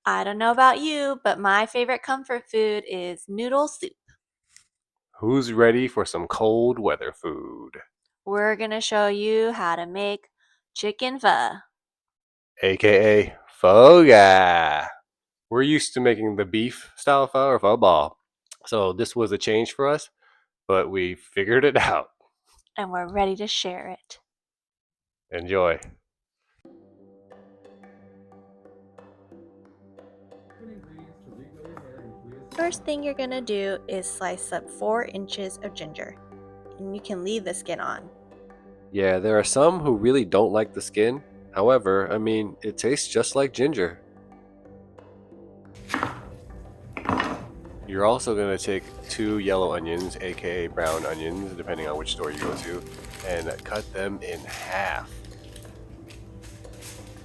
I don't know about you, but my favorite comfort food is noodle soup. Who's ready for some cold weather food? We're gonna show you how to make chicken pho. AKA Phở Gà. We're used to making the beef style pho or pho ball. So this was a change for us, but we figured it out. And we're ready to share it. Enjoy. First thing you're gonna do is slice up 4 inches of ginger, and you can leave the skin on. Yeah, there are some who really don't like the skin. However, it tastes just like ginger. You're also going to take 2 yellow onions, aka brown onions, depending on which store you go to, and cut them in half.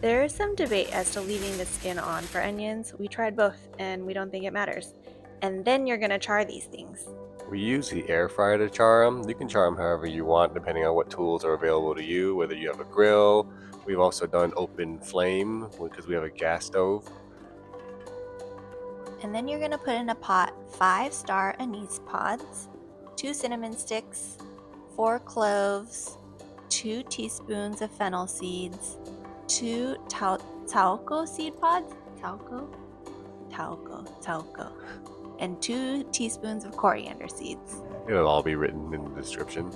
There is some debate as to leaving the skin on for onions. We tried both, and we don't think it matters. And then you're gonna char these things. We use the air fryer to char them. You can char them however you want, depending on what tools are available to you, whether you have a grill. We've also done open flame because we have a gas stove. And then you're gonna put in a pot 5-star anise pods, 2 cinnamon sticks, 4 cloves, 2 teaspoons of fennel seeds, 2 tsaoko seed pods, tsaoko, and 2 teaspoons of coriander seeds. It'll all be written in the description.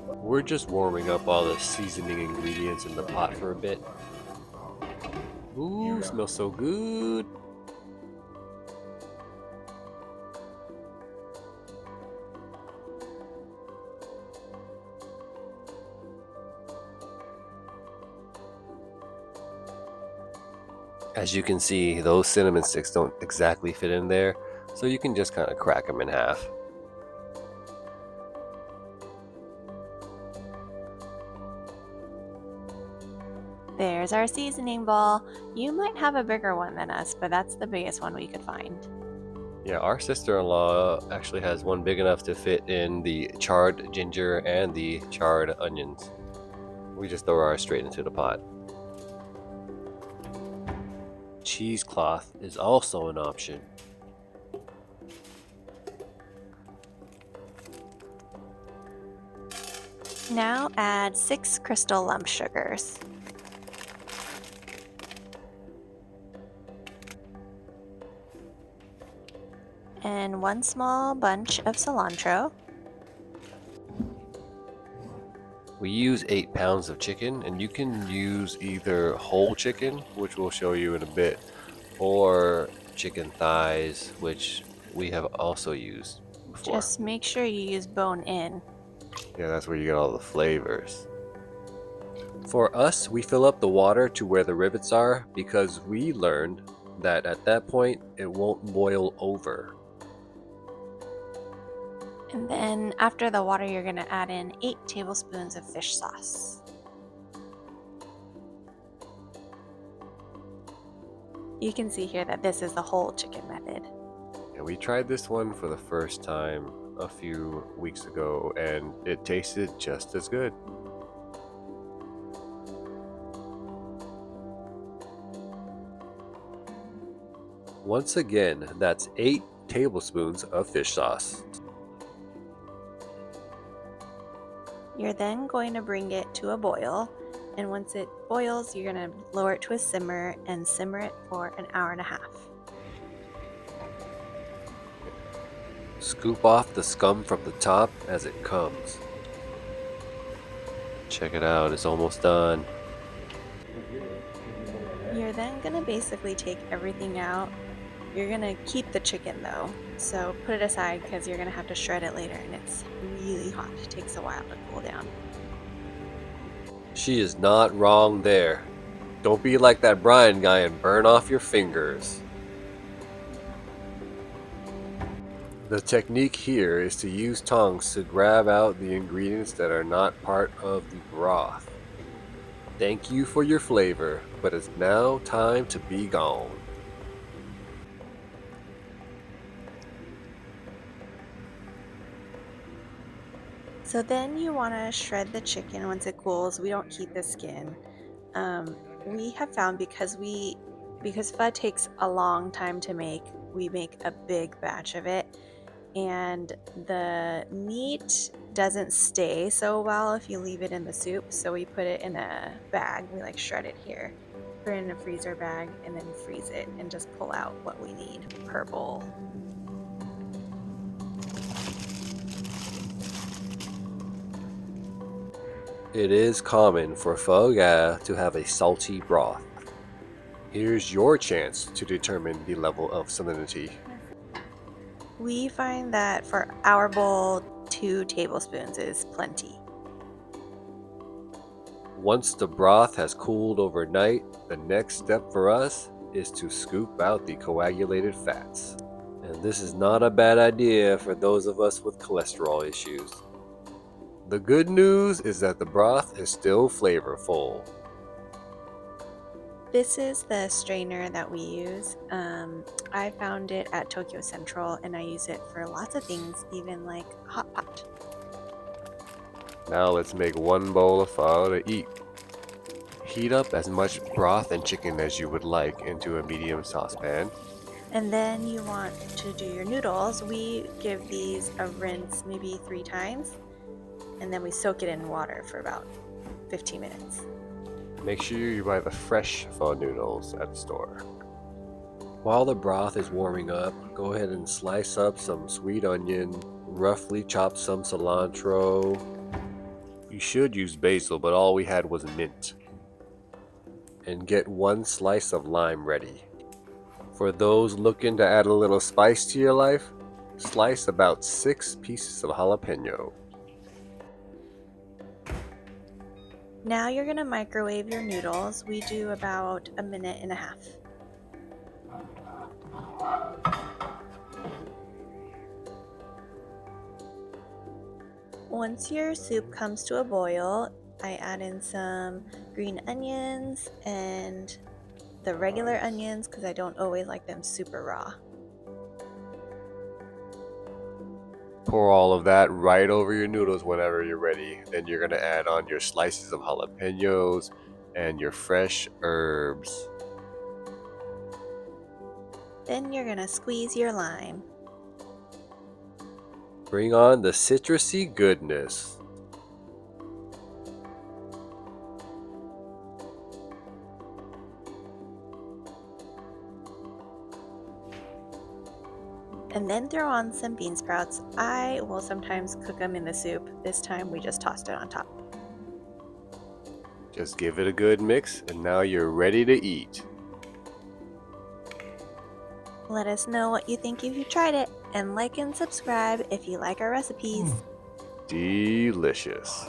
We're just warming up all the seasoning ingredients in the pot for a bit. Ooh, smells so good. As you can see, those cinnamon sticks don't exactly fit in there, so you can just kind of crack them in half. There's our seasoning ball. You might have a bigger one than us, but that's the biggest one we could find. Yeah, our sister-in-law actually has one big enough to fit in the charred ginger and the charred onions. We just throw ours straight into the pot. Cheesecloth is also an option. Now add 6 crystal lump sugars. And 1 small bunch of cilantro. We use 8 pounds of chicken, and you can use either whole chicken, which we'll show you in a bit, or chicken thighs, which we have also used before. Just make sure you use bone in. Yeah, that's where you get all the flavors. For us, we fill up the water to where the rivets are because we learned that at that point it won't boil over. And then after the water, you're going to add in 8 tablespoons of fish sauce. You can see here that this is the whole chicken method. And we tried this one for the first time a few weeks ago, and it tasted just as good. Once again, that's 8 tablespoons of fish sauce. You're then going to bring it to a boil, and once it boils, you're going to lower it to a simmer and simmer it for an hour and a half. Scoop off the scum from the top as it comes. Check it out, it's almost done. You're then going to basically take everything out. You're going to keep the chicken though, so put it aside because you're going to have to shred it later and it's really hot. It takes a while to cool down. She is not wrong there. Don't be like that Brian guy and burn off your fingers. The technique here is to use tongs to grab out the ingredients that are not part of the broth. Thank you for your flavor, but it's now time to be gone. So then you want to shred the chicken once it cools. We don't keep the skin. We have found because pho takes a long time to make, we make a big batch of it, and the meat doesn't stay so well if you leave it in the soup, so we put it in a bag. We like shred it here, put it in a freezer bag, and then freeze it and just pull out what we need per bowl. It is common for Phở Gà to have a salty broth. Here's your chance to determine the level of salinity. We find that for our bowl, 2 tablespoons is plenty. Once the broth has cooled overnight, the next step for us is to scoop out the coagulated fats. And this is not a bad idea for those of us with cholesterol issues. The good news is that the broth is still flavorful. This is the strainer that we use. I found it at Tokyo Central and I use it for lots of things, even like hot pot. Now let's make one bowl of pho to eat. Heat up as much broth and chicken as you would like into a medium saucepan. And then you want to do your noodles. We give these a rinse maybe 3 times, and then we soak it in water for about 15 minutes. Make sure you buy the fresh pho noodles at the store. While the broth is warming up, go ahead and slice up some sweet onion, roughly chop some cilantro. You should use basil, but all we had was mint. And get 1 slice of lime ready. For those looking to add a little spice to your life, slice about 6 pieces of jalapeno. Now you're gonna microwave your noodles. We do about 1.5 minutes. Once your soup comes to a boil, I add in some green onions and the regular onions because I don't always like them super raw. Pour all of that right over your noodles whenever you're ready. Then you're going to add on your slices of jalapeños and your fresh herbs. Then you're gonna squeeze your lime. Bring on the citrusy goodness. And then throw on some bean sprouts. I will sometimes cook them in the soup. This time we just tossed it on top. Just give it a good mix and now you're ready to eat. Let us know what you think if you tried it, and like and subscribe if you like our recipes. Delicious.